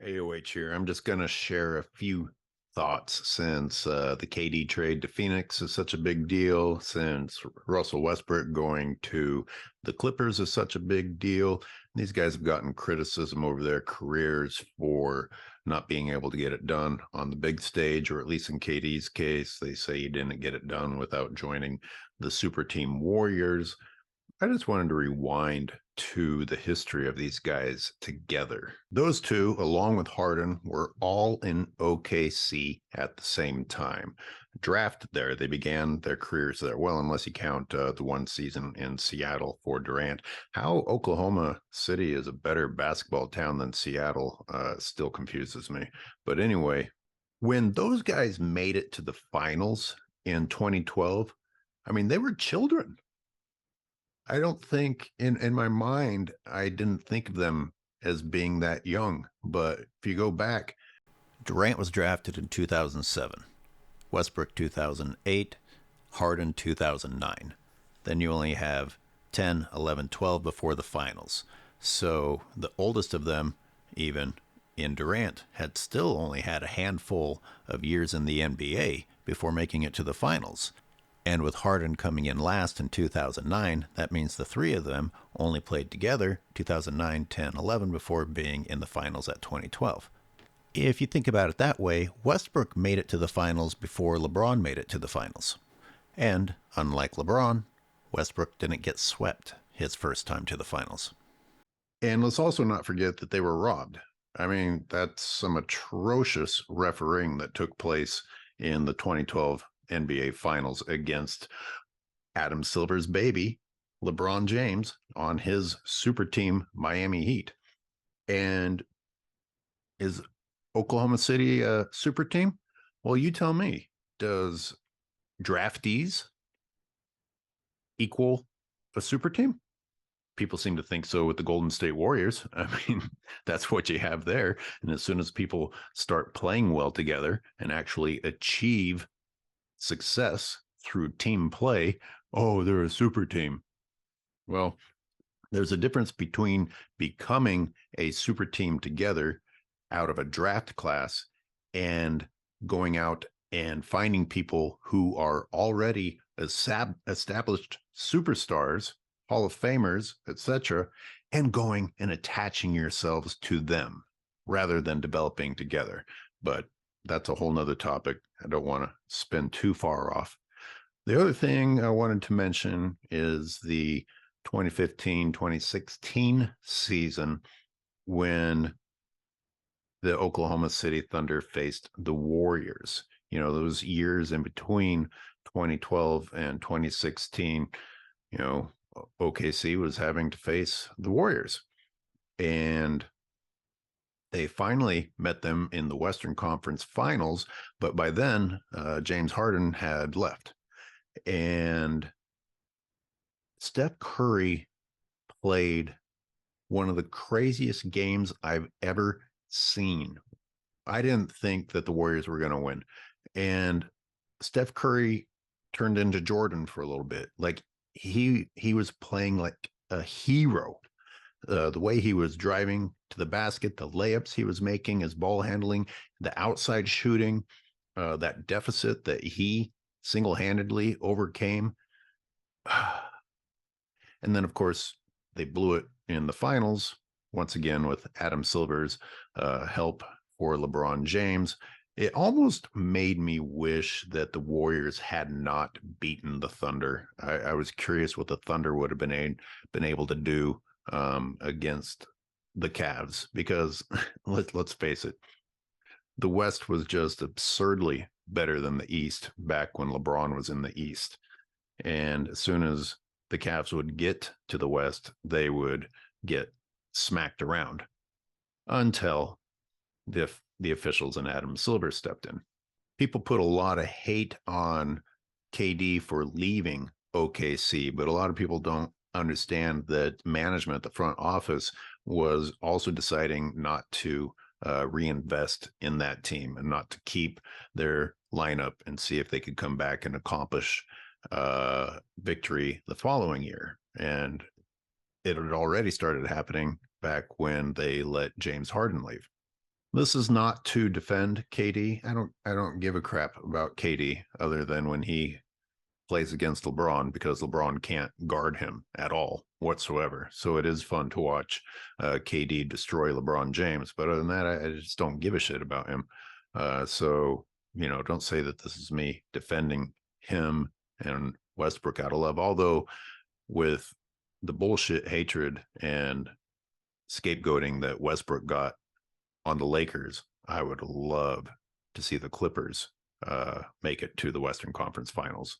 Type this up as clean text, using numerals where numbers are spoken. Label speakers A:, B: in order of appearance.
A: AOH here. I'm just going to share a few thoughts since the KD trade to Phoenix is such a big deal, since Russell Westbrook going to the Clippers is such a big deal. These guys have gotten criticism over their careers for not being able to get it done on the big stage, or at least in KD's case, they say he didn't get it done without joining the super team Warriors. I just wanted to rewind to the history of these guys together. Those two, along with Harden, were all in OKC at the same time. Drafted there, they began their careers there. Well, unless you count the one season in Seattle for Durant. How Oklahoma City is a better basketball town than Seattle still confuses me. But anyway, when those guys made it to the finals in 2012, I mean, they were children. I don't think in my mind, I didn't think of them as being that young. But if you go back, Durant was drafted in 2007, Westbrook 2008, Harden 2009. Then you only have 10, 11, 12 before the finals. So the oldest of them, even in Durant, had still only had a handful of years in the NBA before making it to the finals. And with Harden coming in last in 2009, that means the three of them only played together 2009, 10, 11 before being in the finals at 2012. If you think about it that way, Westbrook made it to the finals before LeBron made it to the finals. And unlike LeBron, Westbrook didn't get swept his first time to the finals. And let's also not forget that they were robbed. I mean, that's some atrocious refereeing that took place in the 2012 NBA Finals against Adam Silver's baby, LeBron James, on his super team, Miami Heat. And is Oklahoma City a super team? Well, you tell me. Does draftees equal a super team? People seem to think so with the Golden State Warriors. I mean, that's what you have there. And as soon as people start playing well together and actually achieve success through team play, oh, they're a super team. Well, there's a difference between becoming a super team together out of a draft class and going out and finding people who are already established superstars, Hall of Famers, etc., and going and attaching yourselves to them rather than developing together. But that's a whole nother topic. I don't want to spin too far off. The other thing I wanted to mention is the 2015-2016 season when the Oklahoma City Thunder faced the Warriors. You know, those years in between 2012 and 2016, you know, OKC was having to face the Warriors. And they finally met them in the Western Conference Finals, but by then, James Harden had left. And Steph Curry played one of the craziest games I've ever seen. I didn't think that the Warriors were going to win. And Steph Curry turned into Jordan for a little bit. Like he was playing like a hero. The way he was driving to the basket, the layups he was making, his ball handling, the outside shooting, that deficit that he single-handedly overcame. And then, of course, they blew it in the finals, once again with Adam Silver's help for LeBron James. It almost made me wish that the Warriors had not beaten the Thunder. I was curious what the Thunder would have been able to do against the Cavs, because let's face it, the West was just absurdly better than the East back when LeBron was in the East. And as soon as the Cavs would get to the West, they would get smacked around until the officials and Adam Silver stepped in. People put a lot of hate on KD for leaving OKC, but a lot of people don't understand that management, the front office, was also deciding not to reinvest in that team and not to keep their lineup and see if they could come back and accomplish victory the following year. And it had already started happening back when they let James Harden leave. This is not to defend KD. I don't give a crap about KD other than when he plays against LeBron, because LeBron can't guard him at all whatsoever. So it is fun to watch KD destroy LeBron James. But other than that, I just don't give a shit about him. So, don't say that this is me defending him and Westbrook out of love. Although, with the bullshit hatred and scapegoating that Westbrook got on the Lakers, I would love to see the Clippers make it to the Western Conference Finals.